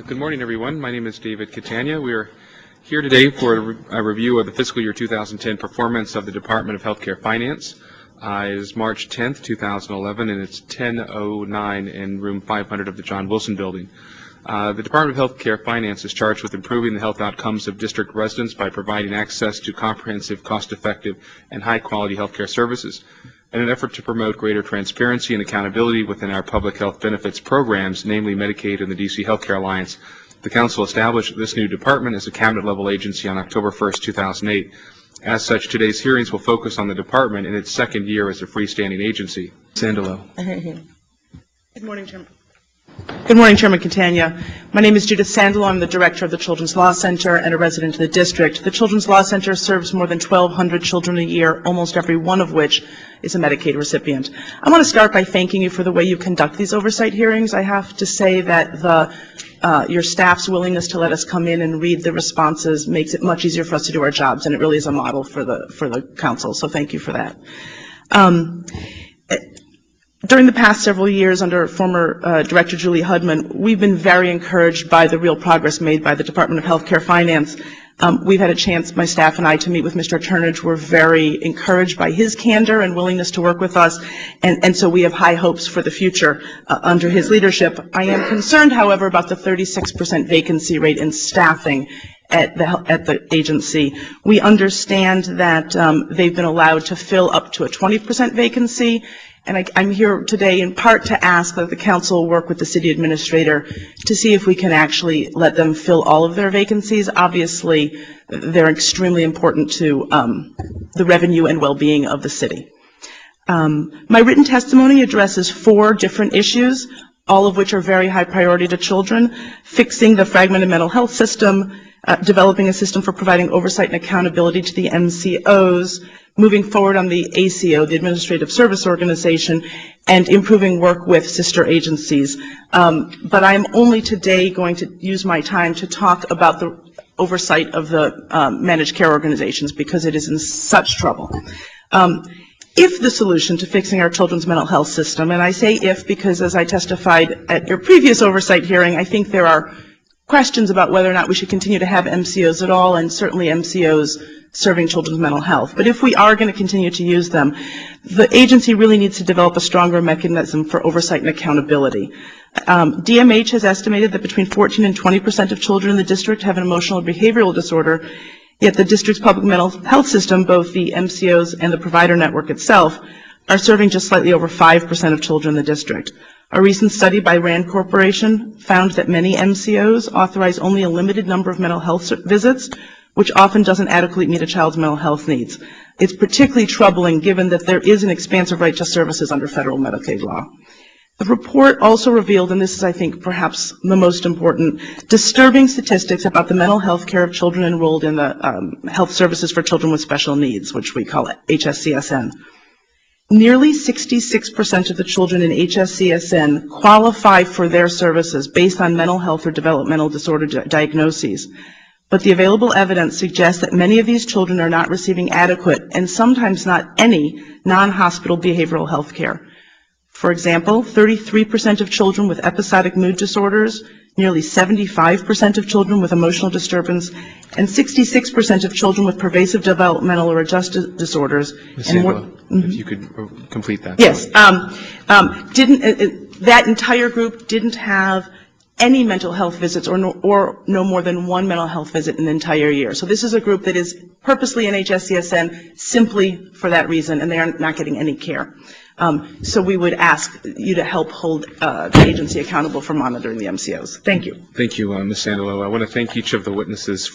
Good morning, everyone. My name is David Catania. We are here today for a review of the fiscal year 2010 performance of the Department of Healthcare Finance. It is March 10th, 2011, and it's 10:09 in room 500 of the John Wilson Building. The Department of Healthcare Finance is charged with improving the health outcomes of district residents by providing access to comprehensive, cost-effective, and high-quality healthcare services. In an effort to promote greater transparency and accountability within our public health benefits programs, namely Medicaid and the DC Healthcare Alliance, the Council established this new department as a cabinet-level agency on October 1st, 2008. As such, today's hearings will focus on the department in its second year as a freestanding agency. Sandalo. Good morning, Chairman. Good morning, Chairman Catania. My name is Judith Sandalo. I'm the director of the Children's Law Center and a resident of the district. The Children's Law Center serves more than 1,200 children a year, almost every one of which is a Medicaid recipient. I want to start by thanking you for the way you conduct these oversight hearings. I have to say that your staff's willingness to let us come in and read the responses makes it much easier for us to do our jobs, and it really is a model for the council, so thank you for that. During the past several years under former Director Julie Hudman, we've been very encouraged by the real progress made by the Department of Healthcare Finance. We've had a chance, my staff and I, to meet with Mr. Turnage. We're very encouraged by his candor and willingness to work with us, and so we have high hopes for the future under his leadership. I am concerned, however, about the 36% vacancy rate in staffing at the agency. We understand that they've been allowed to fill up to a 20% vacancy, and I'm here today in part to ask that the council work with the city administrator to see if we can actually let them fill all of their vacancies. Obviously, they're extremely important to the revenue and well-being of the city. My written testimony addresses 4 different issues, all of which are very high priority to children: fixing the fragmented mental health system, developing a system for providing oversight and accountability to the MCOs, moving forward on the ACO, the Administrative Service Organization, and improving work with sister agencies. But I'm only today going to use my time to talk about the oversight of the managed care organizations because it is in such trouble. If the solution to fixing our children's mental health system, and I say if because as I testified at your previous oversight hearing, I think there are questions about whether or not we should continue to have MCOs at all, and certainly MCOs serving children's mental health. But if we are going to continue to use them, the agency really needs to develop a stronger mechanism for oversight and accountability. DMH has estimated that between 14 and 20% of children in the district have an emotional or behavioral disorder, yet the district's public mental health system, both the MCOs and the provider network itself, are serving just slightly over 5% of children in the district. A recent study by RAND Corporation found that many MCOs authorize only a limited number of mental health visits, which often doesn't adequately meet a child's mental health needs. It's particularly troubling given that there is an expansive right to services under federal Medicaid law. The report also revealed, and this is, I think, perhaps the most important, disturbing statistics about the mental health care of children enrolled in the Health Services for Children with Special Needs, which we call HSCSN. Nearly 66% of the children in HSCSN qualify for their services based on mental health or developmental disorder diagnoses. But the available evidence suggests that many of these children are not receiving adequate and sometimes not any non-hospital behavioral health care. For example, 33% of children with episodic mood disorders, nearly 75% of children with emotional disturbance, and 66% of children with pervasive developmental or adjustment disorders. Ms. Sandalo, if you could complete that. Yes. That entire group didn't have any mental health visits or no more than one mental health visit in the entire year. So this is a group that is purposely in HSCSN simply for that reason, and they are not getting any care. So we would ask you to help hold the agency accountable for monitoring the MCOs. Thank you. Thank you, Ms. Sandalo. I want to thank each of the witnesses